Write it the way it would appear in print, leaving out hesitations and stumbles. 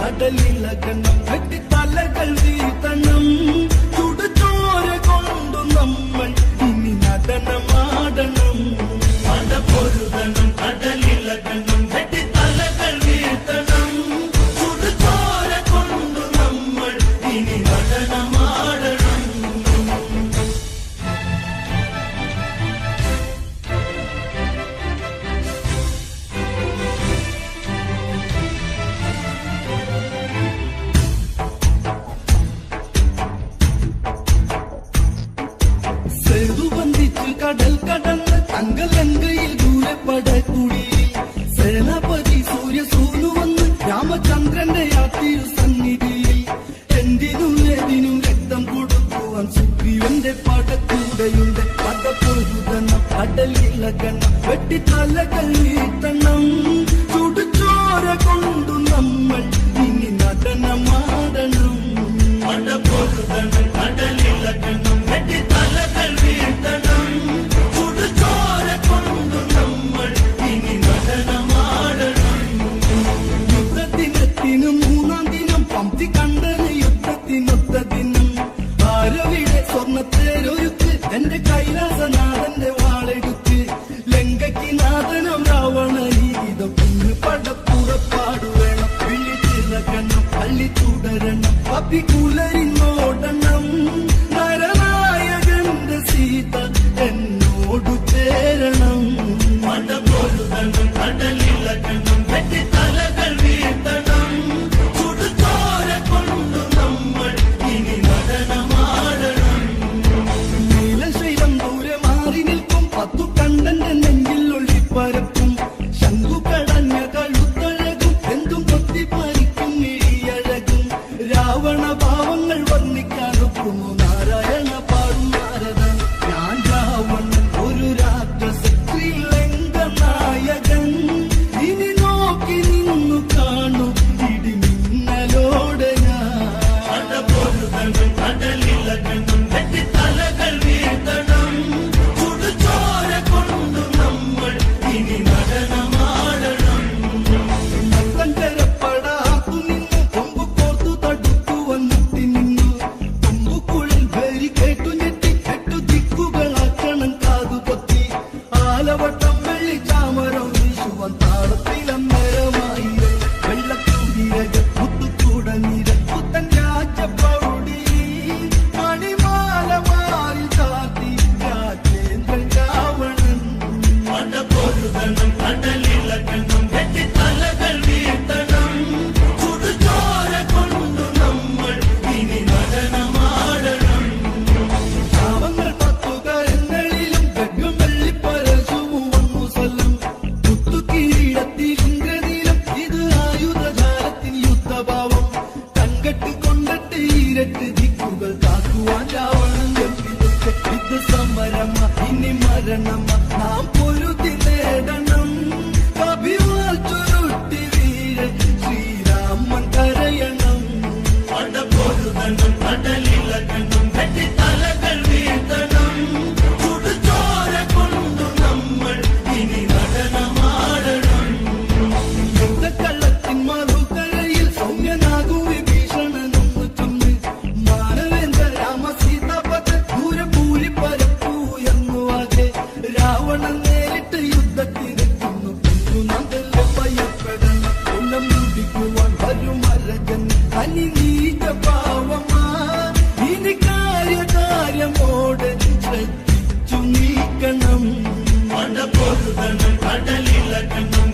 കടലിളകണം വെട്ടിത്തലകൾ വീഴ്ത്തണം ചുടുചോര കൊണ്ടു നമ്മൾ ഇനി നടനമാടണം പടപൊരുതണം കടലിളകണം വെട്ടിത്തലകൾ വീഴ്ത്തണം ചുടുചോര കൊണ്ടു നമ്മൾ ഇനി നടനമാടണം. കടൽ കടന്ന് തങ്കലങ്കയിൽ ദൂരപ്പടക്കുടിയിൽ സേനാപതി സൂര്യ സൂനു വന്ന് രാമചന്ദ്രന്റെ യാത്തിരു സന്നിധിയിൽ എന്തിനും രക്തം കൊടുക്കുവാൻ സുഗ്രീവന്റെ പടക്കൂടയുടെ പടപ്പൊഴുതണം കടലിളകണം വെട്ടിത്തലകൾ വീഴ്ത്തണം ചുടുചോര കൊണ്ടു നമ്മൾ ഇനി നടനമാടണം പടപ്പൊഴുതണം കടലിളകണം വെട്ടിത്തലകൾ വീഴ്ത്തണം എന്റെ കൈലാസനാഥന്റെ വാളെടുത്ത് ലങ്കയ്ക്ക് നാഥനം രാവണീതം ഇന്ന് പടപ്പുറപ്പാടു വേണം വിളിച്ചിറക്കണം പള്ളി തുടരണം അഭികുലരിന്നോടണം നരനായകന്റെ സീത എന്നോടു ചേരണം പടപൊരുതണം കടലിളകണം വെട്ടിത്തലകൾ വീഴ്ത്തണം ചുടുചോര കൊണ്ടു നമ്മൾ ഇനി നടനമാടണം. പത്തു കണ്ടന്റെ നെഞ്ചിൽ ഒളിപ്പരപ്പും ശംഖു കടഞ്ഞ കഴുത്തഴകും എന്തും കൊത്തിപ്പാലിക്കും ഇഴിയഴകും രാവണ ഭാവങ്ങൾ വർണ്ണിക്കാനൊക്കുമോ നാരായണ പാടും നാരദൻ ഞാൻ രാവണൻ ഒരു രാക്ഷസ ശ്രീലങ്ക നായകൻ ഇനി നോക്കി നിന്നു കാണും ഇടിമിന്നലോടെ ഞാൻ പടപൊരുതണം കടലിളകണം വെട്ടിത്തലകൾ വീഴ്ത്തണം ദിക്കുകൾ കാക്കുവാൻ രാവണൻ ഇത് സമരമ ഇനി മരണമ നാം പൊരുതി നേടണം കവിവാൽ ചുരുട്ടി വീരൻ ശ്രീരാമൻ കരയണം പടപൊരുതണം കടലിളകണം വെട്ടിത്തലകൾ വീഴ്ത്തണം ചുടുചോര കൊണ്ടു നമ്മൾ ഇനി നടനമാടണം. യുദ്ധക്കള്ളത്തിൻ മറുകരയിൽ സൗമ്യനാകൂ രാവണൻ നേരിട്ട് യുദ്ധത്തിനെത്തുന്നു നന്ദല്ല ഭയപ്പെടണം കൊല്ലം നുടിക്കുവാൻ വരുമരജൻ അനി നീച്ച പാവമാ ഇനി കാര്യമോടെ ശ്രദ്ധിച്ചു നീക്കണം പടപൊരുതണം കടലിളകണം